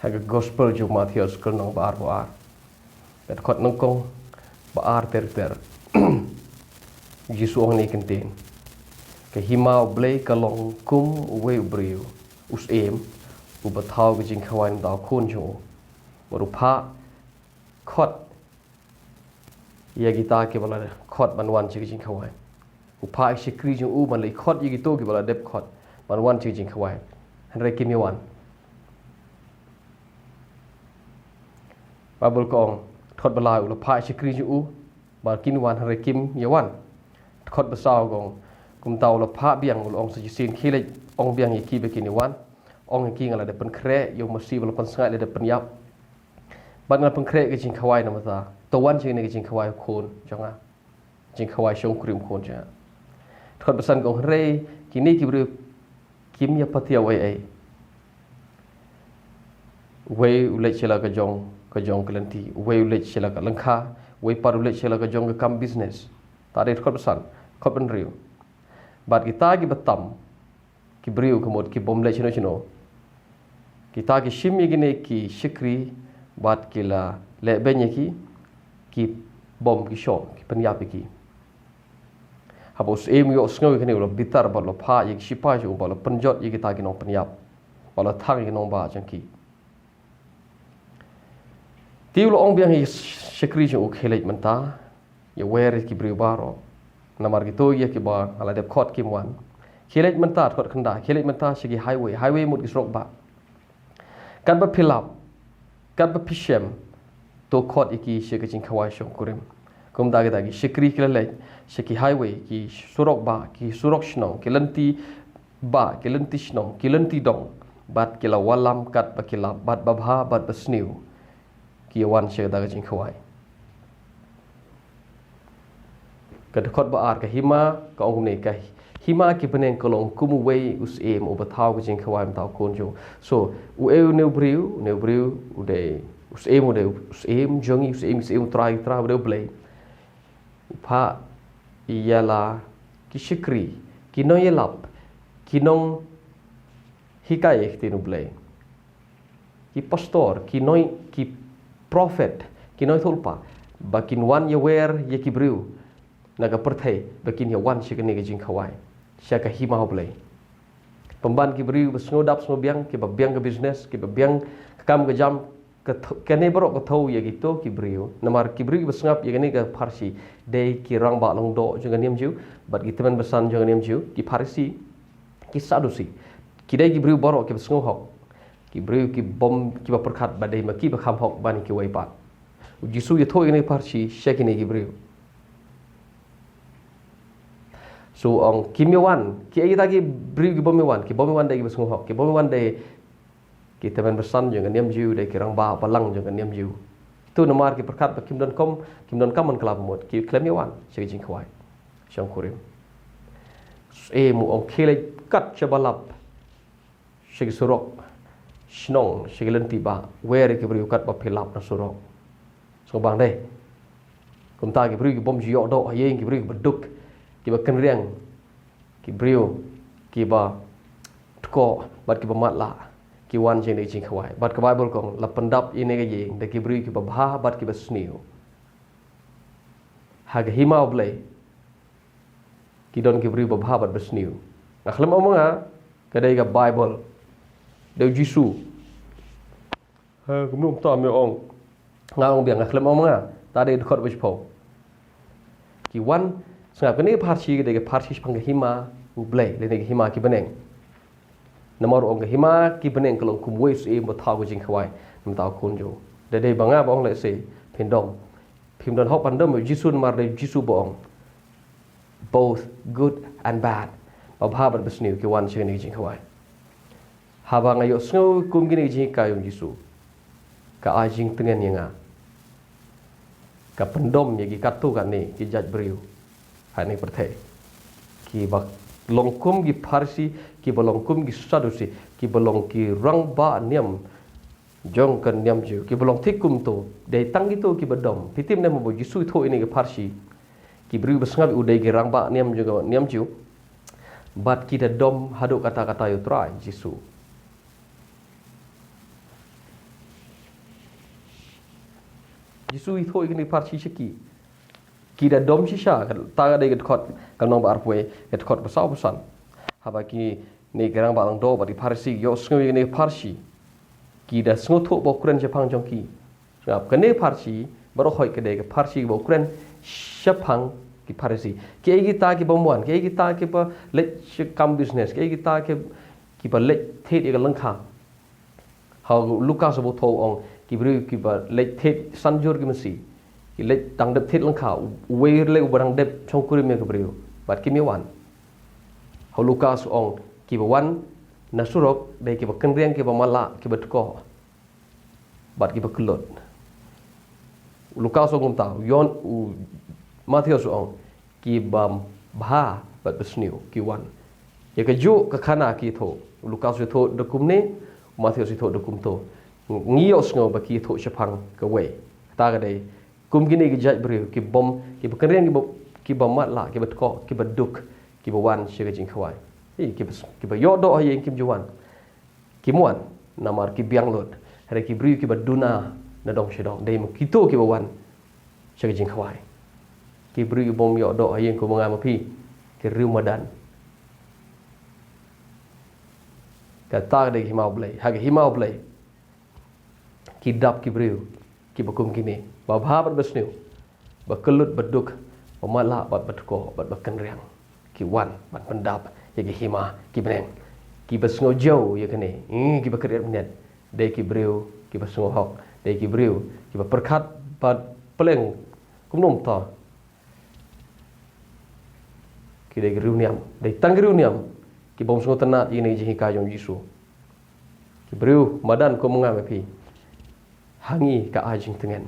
haga gospel ju Matius kelnong baar bet khot nongkong baar ter Jisu ong ni kentin ke himau blei kalong kum we briu us u bathau ke jing khwan da khun ju berupa khot ya kita ke bala khot banwan chi jing khwan upa sikri ju u ban lei khot yi to ke bala dep khot banwan chi jing khwan han re kimiwan babul kong thot balai u pa sikri ju u ba kinwan han re kim yawan khot basau gong kum tau la pha biang ong si sin khile ong biang yi ki be kiniwan ong ki ngala de pen kre yo masi bal pen sangai de pen yap ban ngal pen kre ke jing khawai na mata to wan jing ne ke jing khawai khon jonga jing khawai shong krim khon ja thot basan gong re kini ki bru kim ya patia wai wei ule chela ka jong kelanti wei ule chela ka langkha wei par ule chela ka jong ka kam business ta de thot basan khot ben riu bat kita ki batam ki briu kemod ki bom le chino kita ki shim yigine ki shikri bat kila le benye ki bom ki shom ki penyap ki habos em yo sngo kene lo bitar ba lo pha yik shipa ju ba lo penjot yi kita ki nong penyap ba lo thang ki nong ba jangki tiu lo ong biang hi shikri ju khelej manta ye wer ki briu baro namar gitu ya ki ba ala de khot kim wan khilet manta khot khanda khilet manta shigi highway mut ki srok ba kan ba philap kan ba pishem to khot iki shigi jing khawai shong kurim kum da gi shikri kilale shiki highway ki surok ba ki surok shnong kilanti ba kilanti shnong kilanti dong bat kila walam kat ba kila bat babha bat basniu ki wan shigi da jing khawai kad khot ba ar ka hima ka ong ne ka hima ki peneng kolong kumu wei us u bathau ka jing khawai mtau kon jo so u ne briu u de us jongi us trai de play pha iyala ki shikri ki no yelap ki nong hikai tinu play ki pastor ki noi ki prophet ki noi thulpa bakin wan ye wer ye ki briu naga perthai bakin ya wan shikane ke jing khawai shaka hima hoblai pemban ki beri besngodap semua biang ki biang ke business ki biang kam ke jam ke ne borok ke thau ya gitu ki beri namar ki beri besngap ya ne ke farsi dei ki rang ba long do jangan niam jiu bat ki teman besan jangan niam jiu ki farsi ki sadusi ki dei ki beri borok ki besngo hok ki beri ki bom ki ba perkhat badai ma ki ba kham hok ban ki wai pat jisu ye thoi ne farsi shakine ki beri so ong kimyawan ki ai tagi bri ki bomiwan dai ki besung hok ki bomiwan dai ki teman besan jangan niam jiu dai ki rang ba balang jangan niam jiu tu nomar ki perkat ba kim don kam man kelab mot ki klemyawan segi jing khwai shang kurim mu ong khele kat chabalap segi surok shnong segi lenti ba wer ki bri kat ba philap na surok so bang dai kum ta ki bri ki bom jiyo do ye ki bri ki beduk ki ba kenriang ki brio ki ba tko bat ki ba matla ki wan jeng jing khawai bat ka bible kong la pendap ine ga yeng de ki brio ki ba bha bat ki ba sniu ha ga hima oblay ki don ki brio ba bha bat ba sniu akhlam omonga kadai ga bible de jisu ha kumum ta me ong ngang biang akhlam omonga ta de khot ba chpo ki wan sengap kene parsi ke de parsi pang hima u blai le ne hima ki beneng namor ong hima ki beneng kalong kum wei se mo thaw jing khwai nam taw khon jo de banga bong le se phindom phimdon hok pandom jisun mar de jisu bong both good and bad ba bha bat besniu ki wan jing jing khwai ha ba ngayo snow kum gini jing ka yong jisu ka a jing tengen yanga ka pendom ye ki katu ka ni ki jaj briu hani perthai ki ba longkum gi farsi ki balongkum gi sadusi ki balong ki rang ba niam jong kan niam ju ki balong thikum to de tangi to ki badom pitim ne mo jisu tho ini gi farsi ki bri besngap u de gi rang ba niam ju niam ju bat ki da dom haduk kata-kata yu trai jisu Jisu itu ikni parsi seki. Kita dom sisa taga de kot kanong ba arpwe kot besau besan. Haba ki ni gerang ba lang do ba di parsi yo sngu ni parsi. Kita sngu thuk bo kren Jepang jongki. Ngap kene parsi baru hoi kedai ke parsi bo kren Jepang ki parsi. Ke kita ki bamuan, ke kita ki ba let kam business, ke kita ki ba let thet e lang kha. Hau Lukas bo tho ong ki bru ki ba let thet sanjur ki masi. Ki let tang dep thet lang kha we le barang dep chong kuri me ki bru. Bat ki mi wan. Hau Lukas ong ki ba wan nasurok dai ki ba kenriang ki ba mala ki ba tko. Bat ki ba kulot. Lukas ong ta yon Matius ong ki bam bha bat besniu ki wan. Ya ke ju ke khana ki tho. Lukas tho dokum ne Matius tho dokum to. Ngios ngo ba ki tho Jepang ke we. Ta ga dei kum gini ki jaj bru ki bom ki bekereng ki bom mat la ki betko ki beduk ki bawan syega jing khwai. Ki ba yodo ayen kim juan. Ki muan namar ki biang lot. Hari ki bru ki baduna na dong shedong dei mo ki to ki bawan syega jing khwai. Ki beri bom yo do ayen ko mga mapi ki Ramadan kata de himau blai hage himau blai ki dap ki beri ki bakum kini ba bhabat besniu ba kelut beduk ba mala bat betko bat bakan riang ki wan bat pendap ya ki hima ki beneng ki besngo jau ya kene ki bakriat net de ki beri ki besngo hok de ki beri ki ba perkat bat peleng kumnom ta ki de riuniam de tang riuniam ki bom sungo tenat ini jihi ka jong Jisu ki breu madan ko mengam pi hangi ka ajing tengen